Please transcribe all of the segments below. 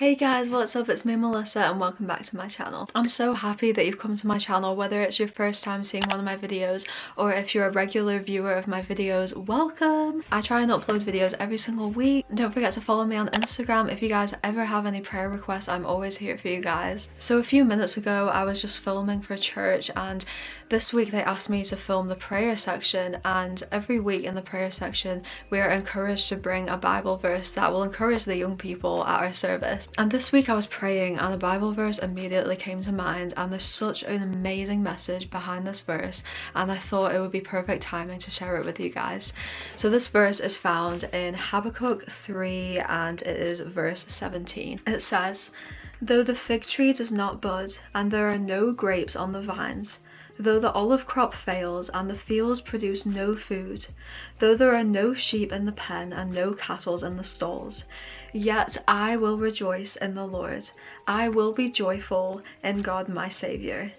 Hey guys, what's up? It's me, Melissa, and welcome back to my channel. I'm so happy that you've come to my channel, whether it's your first time seeing one of my videos or if you're a regular viewer of my videos, welcome! I try and upload videos every single week. Don't forget to follow me on Instagram. If you guys ever have any prayer requests, I'm always here for you guys. So a few minutes ago, I was just filming for church, and this week they asked me to film the prayer section, and every week in the prayer section, we are encouraged to bring a Bible verse that will encourage the young people at our service. And this week I was praying and a Bible verse immediately came to mind, and there's such an amazing message behind this verse, and I thought it would be perfect timing to share it with you guys. So this verse is found in Habakkuk 3 and it is verse 17. It says, "Though the fig tree does not bud and there are no grapes on the vines, though the olive crop fails and the fields produce no food, though there are no sheep in the pen and no cattle in the stalls, yet I will rejoice in the Lord. I will be joyful in God my Saviour.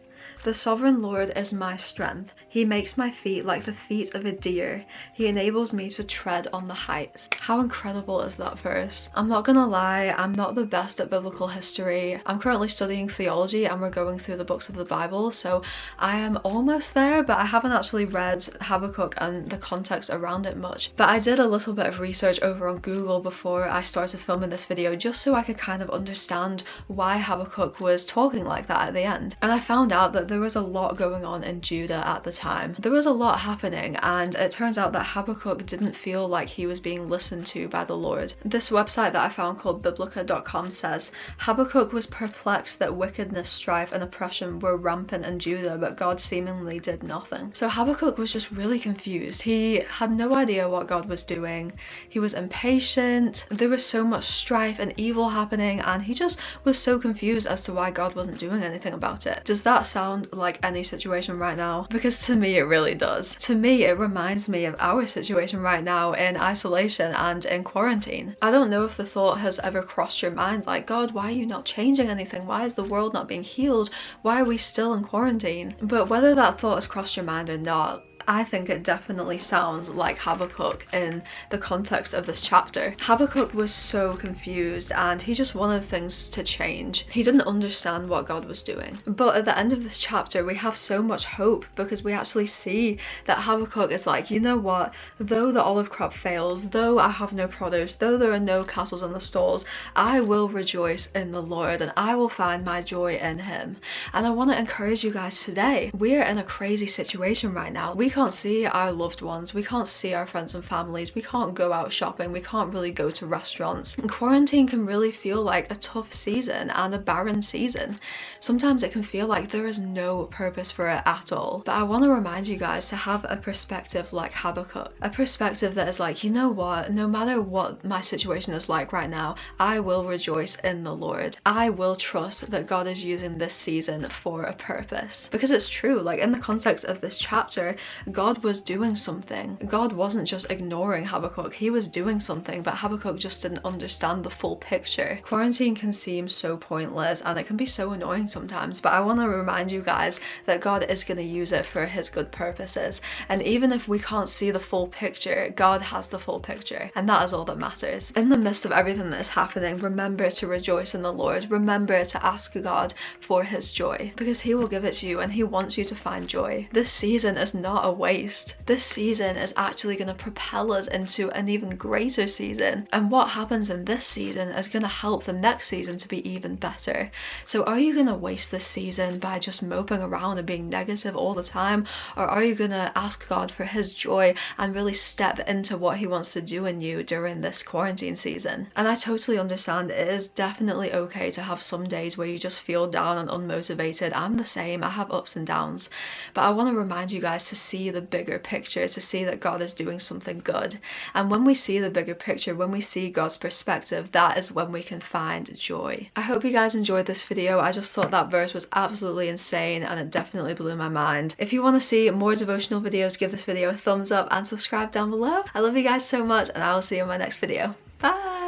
The sovereign Lord is my strength. He makes my feet like the feet of a deer. He enables me to tread on the heights." How incredible is that verse? I'm not gonna lie, I'm not the best at biblical history. I'm currently studying theology and we're going through the books of the Bible, so I am almost there, but I haven't actually read Habakkuk and the context around it much. But I did a little bit of research over on Google before I started filming this video, just so I could kind of understand why Habakkuk was talking like that at the end. And I found out that there was a lot going on in Judah at the time. There was a lot happening, and it turns out that Habakkuk didn't feel like he was being listened to by the Lord. This website that I found called biblica.com says, Habakkuk was perplexed that wickedness, strife and oppression were rampant in Judah, but God seemingly did nothing. So Habakkuk was just really confused. He had no idea what God was doing. He was impatient. There was so much strife and evil happening, and he just was so confused as to why God wasn't doing anything about it. Does that sound like any situation right now? Because to me it really does. To me it reminds me of our situation right now in isolation and in quarantine. I don't know if the thought has ever crossed your mind, like, God, why are you not changing anything? Why is the world not being healed? Why are we still in quarantine? But whether that thought has crossed your mind or not, I think it definitely sounds like Habakkuk in the context of this chapter. Habakkuk was so confused and he just wanted things to change. He didn't understand what God was doing. But at the end of this chapter, we have so much hope because we actually see that Habakkuk is like, you know what? Though the olive crop fails, though I have no produce, though there are no cattle in the stalls, I will rejoice in the Lord and I will find my joy in him. And I want to encourage you guys today. We're in a crazy situation right now. We can't see our loved ones, we can't see our friends and families, we can't go out shopping, we can't really go to restaurants. And quarantine can really feel like a tough season and a barren season. Sometimes it can feel like there is no purpose for it at all. But I want to remind you guys to have a perspective like Habakkuk. A perspective that is like, you know what, no matter what my situation is like right now, I will rejoice in the Lord. I will trust that God is using this season for a purpose. Because it's true, like in the context of this chapter, God was doing something. God wasn't just ignoring Habakkuk, he was doing something, but Habakkuk just didn't understand the full picture. Quarantine can seem so pointless and it can be so annoying sometimes, but I want to remind you guys that God is going to use it for his good purposes. And even if we can't see the full picture, God has the full picture, and that is all that matters. In the midst of everything that is happening, remember to rejoice in the Lord. Remember to ask God for his joy, because he will give it to you and he wants you to find joy. This season is not a waste. This season is actually going to propel us into an even greater season, and what happens in this season is going to help the next season to be even better. So are you going to waste this season by just moping around and being negative all the time, or are you going to ask God for his joy and really step into what he wants to do in you during this quarantine season? And I totally understand it is definitely okay to have some days where you just feel down and unmotivated. I'm the same, I have ups and downs, but I want to remind you guys to see the bigger picture, to see that God is doing something good. And when we see the bigger picture, when we see God's perspective, that is when we can find joy. I hope you guys enjoyed this video. I just thought that verse was absolutely insane and it definitely blew my mind. If you want to see more devotional videos, give this video a thumbs up and subscribe down below. I love you guys so much, and I will see you in my next video. Bye!